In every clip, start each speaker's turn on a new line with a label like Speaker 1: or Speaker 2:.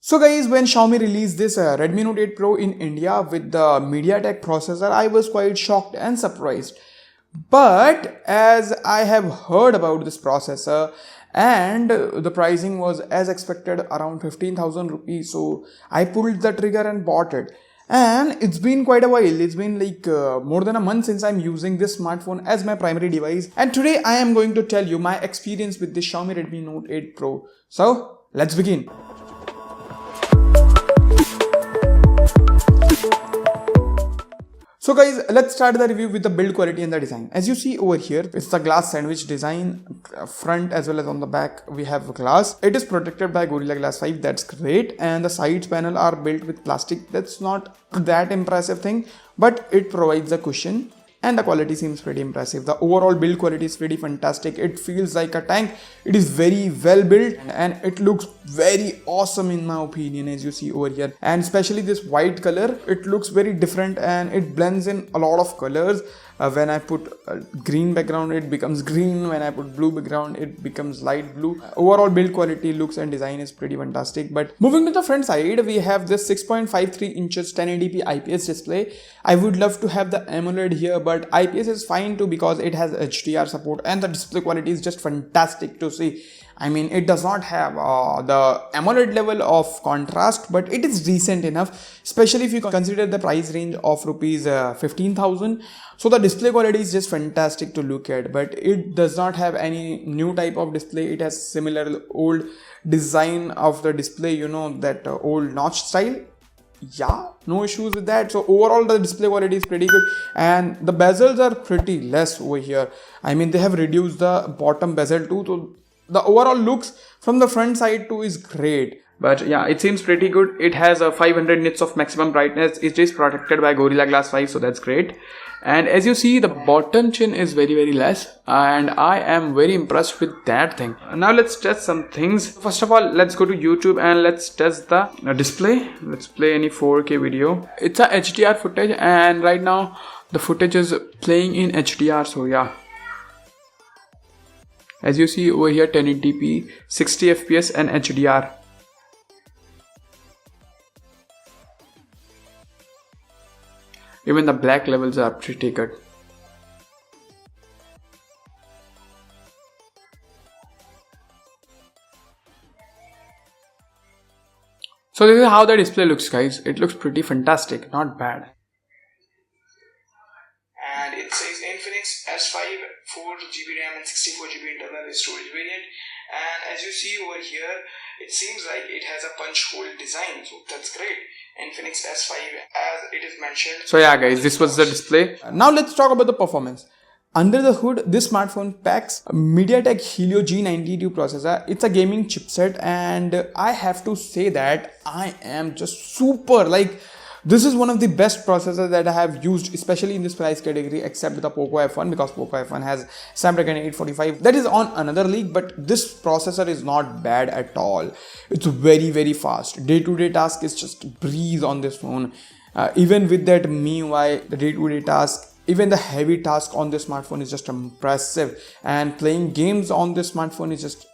Speaker 1: So guys, when Xiaomi released this Redmi Note 8 Pro in India with the MediaTek processor, I was quite shocked and surprised. But as I have heard about this processor and the pricing was as expected around 15,000 rupees, so I pulled the trigger and bought it. And it's been quite a while. It's been like more than a month since I'm using this smartphone as my primary device. And today I am going to tell you my experience with this Xiaomi Redmi Note 8 Pro. So let's begin. So guys, let's start the review with the build quality and the design. As you see over here, it's the glass sandwich design, front as well as on the back we have glass. It is protected by Gorilla Glass 5, that's great. And the sides panel are built with plastic. That's not that impressive thing, but it provides a cushion. And the quality seems pretty impressive. The overall build quality is pretty fantastic. It feels like a tank. It is very well built and it looks very awesome in my opinion, as you see over here. And especially this white color, it looks very different and it blends in a lot of colors. When I put a green background, it becomes green. When I put blue background, it becomes light blue. Overall build quality, looks and design is pretty fantastic. But moving to the front side, we have this 6.53 inches 1080p IPS display. I would love to have the AMOLED here, but IPS is fine too because it has HDR support and the display quality is just fantastic to see. I mean, it does not have the AMOLED level of contrast, but it is decent enough, especially if you consider the price range of rupees 15,000. So the display quality is just fantastic to look at, but it does not have any new type of display. It has similar old design of the display, you know, that old notch style. Yeah, no issues with that. So overall the display quality is pretty good and the bezels are pretty less over here. I mean, they have reduced the bottom bezel too, so the overall looks from the front side too is great. But yeah, it seems pretty good. It has a 500 nits of maximum brightness. It is protected by Gorilla Glass 5, so that's great. And as you see, the bottom chin is very less and I am very impressed with that thing. Now let's test some things. First of all, let's go to YouTube and let's test the display. Let's play any 4K video. It's a HDR footage and right now the footage is playing in HDR, so yeah. As you see over here, 1080p, 60 fps and HDR. Even the black levels are pretty good. So this is how the display looks, guys. It looks pretty fantastic, not bad. And it says Infinix S5, 4GB RAM and 64GB internal storage variant. And as you see over here, it seems like it has a punch hole design, so that's great. Infinix S5 as it is mentioned. So yeah guys, this was the display. Now let's talk about the performance. Under the hood, this smartphone packs a MediaTek Helio G92 processor. It's a gaming chipset and I have to say that I am just super this is one of the best processors that I have used, especially in this price category, except the Poco F1, because Poco F1 has Snapdragon 845. That is on another league, but this processor is not bad at all. It's very fast. Day-to-day task is just breeze on this phone. Even with that MIUI, the day-to-day task, even the heavy task on this smartphone is just impressive. And playing games on this smartphone is just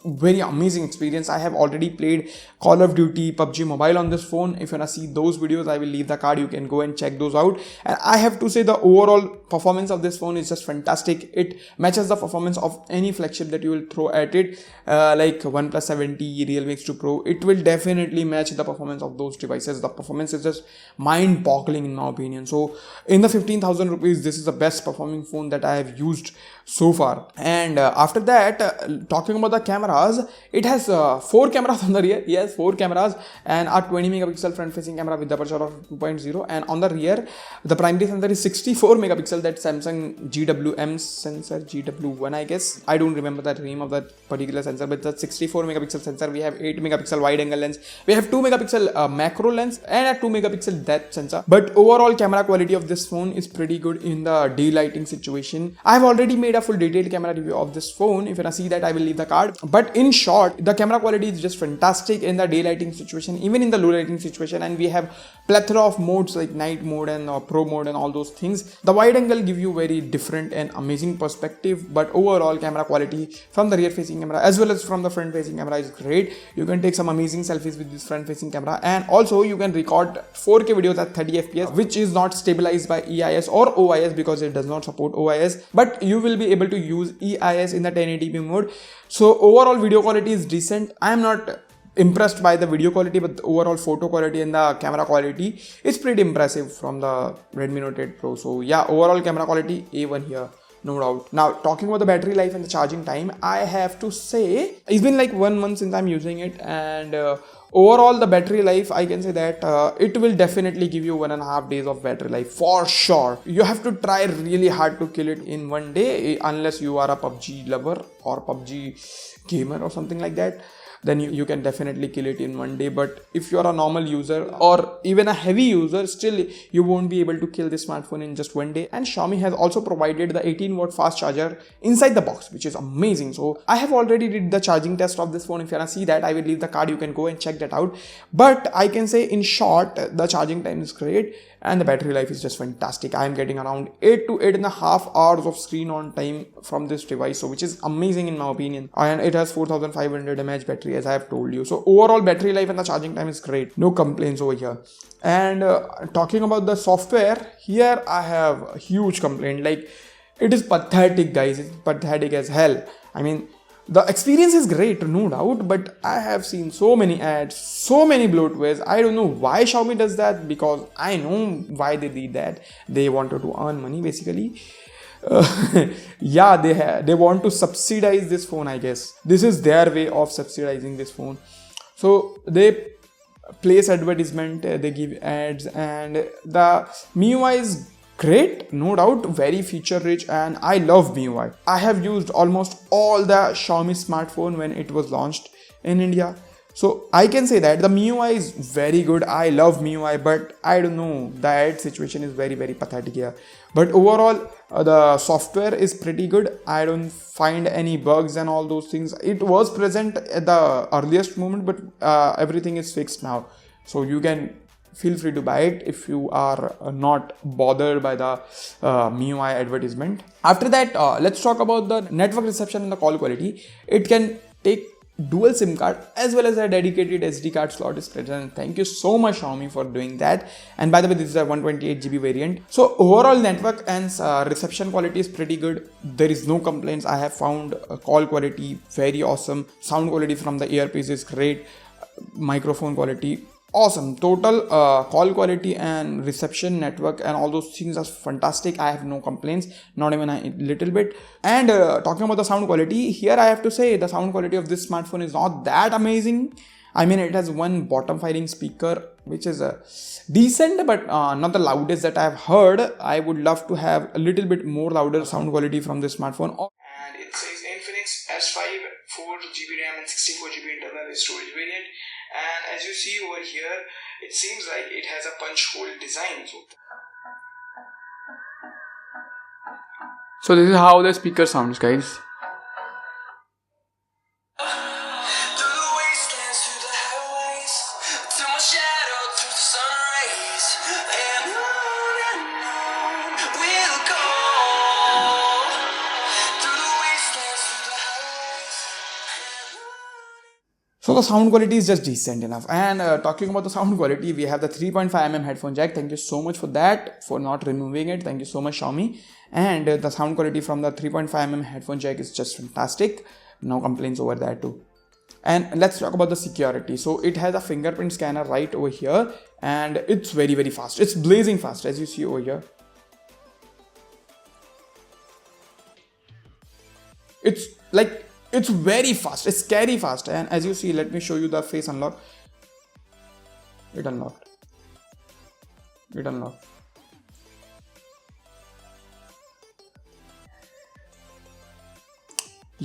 Speaker 1: very amazing experience. I have already played Call of Duty, PUBG Mobile on this phone. If you wanna see those videos, I will leave the card. You can go and check those out. And I have to say the overall performance of this phone is just fantastic. It matches the performance of any flagship that you will throw at it, like OnePlus 7T, Realme X2 Pro. It will definitely match the performance of those devices. The performance is just mind-boggling in my opinion. So in the 15,000 rupees, this is the best performing phone that I have used so far. And after that, talking about the cameras, it has 4 cameras on the rear. Yes, 4 cameras and a 20 megapixel front facing camera with the aperture of 2.0, and on the rear the primary sensor is 64 megapixel, that Samsung GWM sensor, GW1 I guess. I don't remember the name of that particular sensor, but the 64 megapixel sensor. We have 8 megapixel wide angle lens, we have 2 megapixel macro lens and a 2 megapixel depth sensor. But overall camera quality of this phone is pretty good in the daylighting situation. I have already made made a full detailed camera review of this phone. If you wanna see that, I will leave the card. But in short, the camera quality is just fantastic in the daylighting situation, even in the low lighting situation, and we have plethora of modes like night mode and pro mode and all those things. The wide angle give you very different and amazing perspective, but overall camera quality from the rear facing camera as well as from the front facing camera is great. You can take some amazing selfies with this front facing camera, and also you can record 4K videos at 30 fps, which is not stabilized by EIS or OIS because it does not support OIS, but you will be able to use EIS in the 1080p mode. So overall video quality is decent. I am not impressed by the video quality, but the overall photo quality and the camera quality is pretty impressive from the Redmi Note 8 Pro. So yeah, overall camera quality A1 here, no doubt. Now talking about the battery life and the charging time, I have to say it's been like 1 month since I'm using it, and overall the battery life, I can say that it will definitely give you 1.5 days of battery life for sure. You have to try really hard to kill it in 1 day, unless you are a PUBG lover or PUBG gamer or something like that. Then you can definitely kill it in 1 day. But if you are a normal user or even a heavy user, still you won't be able to kill this smartphone in just 1 day. And Xiaomi has also provided the 18-watt fast charger inside the box, which is amazing. So I have already did the charging test of this phone. If you want to see that, I will leave the card. You can go and check that out. But I can say in short, the charging time is great and the battery life is just fantastic. I am getting around 8 to 8.5 hours of screen on time from this device, so which is amazing in my opinion. And it has 4500 mAh battery, as I have told you. So overall battery life and the charging time is great. No complaints over here. And talking about the software, here I have a huge complaint. Like, it is pathetic, guys. It's pathetic as hell. I mean, the experience is great, no doubt, but I have seen so many ads, so many bloatwares. I don't know why Xiaomi does that, because I know why they did that. They wanted to earn money basically. Yeah, they want to subsidize this phone, I guess. This is their way of subsidizing this phone. So they place advertisement, they give ads, and the MIUI is great, no doubt, very feature rich, and I love MIUI. I have used almost all the Xiaomi smartphone when it was launched in India. So I can say that the MIUI is very good. I love MIUI, but I don't know, the ad situation is very pathetic here. But overall, the software is pretty good. I don't find any bugs and all those things. It was present at the earliest moment, but everything is fixed now. So you can feel free to buy it if you are not bothered by the MIUI advertisement. After that, let's talk about the network reception and the call quality. It can take dual SIM card as well as a dedicated SD card slot is present. Thank you so much Xiaomi for doing that. And by the way, this is a 128GB variant. So overall network and reception quality is pretty good. There is no complaints. I have found call quality very awesome. Sound quality from the earpiece is great. Microphone quality awesome. Total call quality and reception, network and all those things are fantastic. I have no complaints, not even a little bit. And talking about the sound quality, here I have to say the sound quality of this smartphone is not that amazing. I mean, it has one bottom firing speaker which is decent, but not the loudest that I have heard. I would love to have a little bit more louder sound quality from this smartphone. And it says Infinix S5 4GB RAM and 64GB internal storage variant. And as you see over here, it seems like it has a punch hole design. So this is how the speaker sounds, guys. So the sound quality is just decent enough. And talking about the sound quality, we have the 3.5mm headphone jack. Thank you so much for that, for not removing it. Thank you so much Xiaomi. And the sound quality from the 3.5mm headphone jack is just fantastic. No complaints over that too. And let's talk about the security. So it has a fingerprint scanner right over here, and it's very fast. It's blazing fast, as you see over here. It's like, it's very fast, it's scary fast. And as you see, let me show you the face unlock. It unlocked. It unlocked.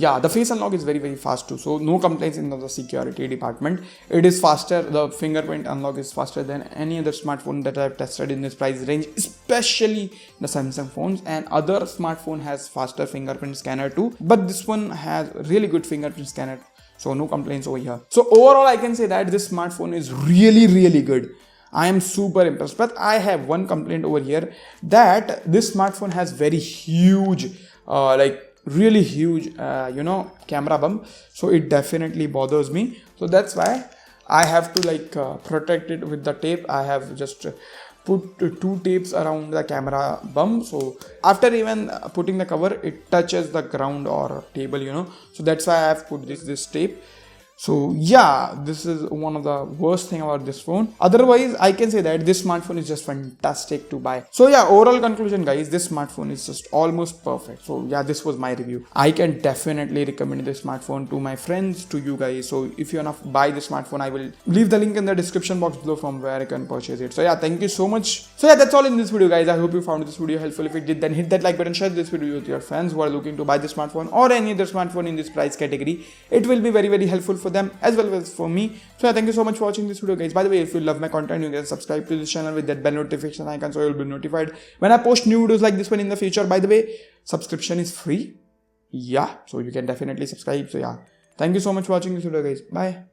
Speaker 1: Yeah, the face unlock is very fast too, so no complaints in the security department. It is faster. The fingerprint unlock is faster than any other smartphone that I've tested in this price range, especially the Samsung phones. And other smartphone has faster fingerprint scanner too, but this one has really good fingerprint scanner, so no complaints over here. So overall I can say that this smartphone is really good. I am super impressed, but I have one complaint over here, that this smartphone has very huge really huge camera bump, so it definitely bothers me. So that's why I have to protect it with the tape. I have just put 2 tapes around the camera bump, so after even putting the cover, it touches the ground or table, so that's why I have put this tape. So yeah, this is one of the worst thing about this phone. Otherwise, I can say that this smartphone is just fantastic to buy. So yeah, overall conclusion guys, this smartphone is just almost perfect. So yeah, this was my review. I can definitely recommend this smartphone to my friends, to you guys. So if you wanna buy this smartphone, I will leave the link in the description box below from where I can purchase it. So yeah, thank you so much. So yeah, that's all in this video guys. I hope you found this video helpful. If it did, then hit that like button, share this video with your friends who are looking to buy this smartphone or any other smartphone in this price category. It will be very helpful for them as well as for me. So yeah, thank you so much for watching this video guys. By the way, if you love my content, you can subscribe to this channel with that bell notification icon, so you'll be notified when I post new videos like this one in the future. By the way, subscription is free. Yeah, so you can definitely subscribe. So yeah, thank you so much for watching this video guys. Bye.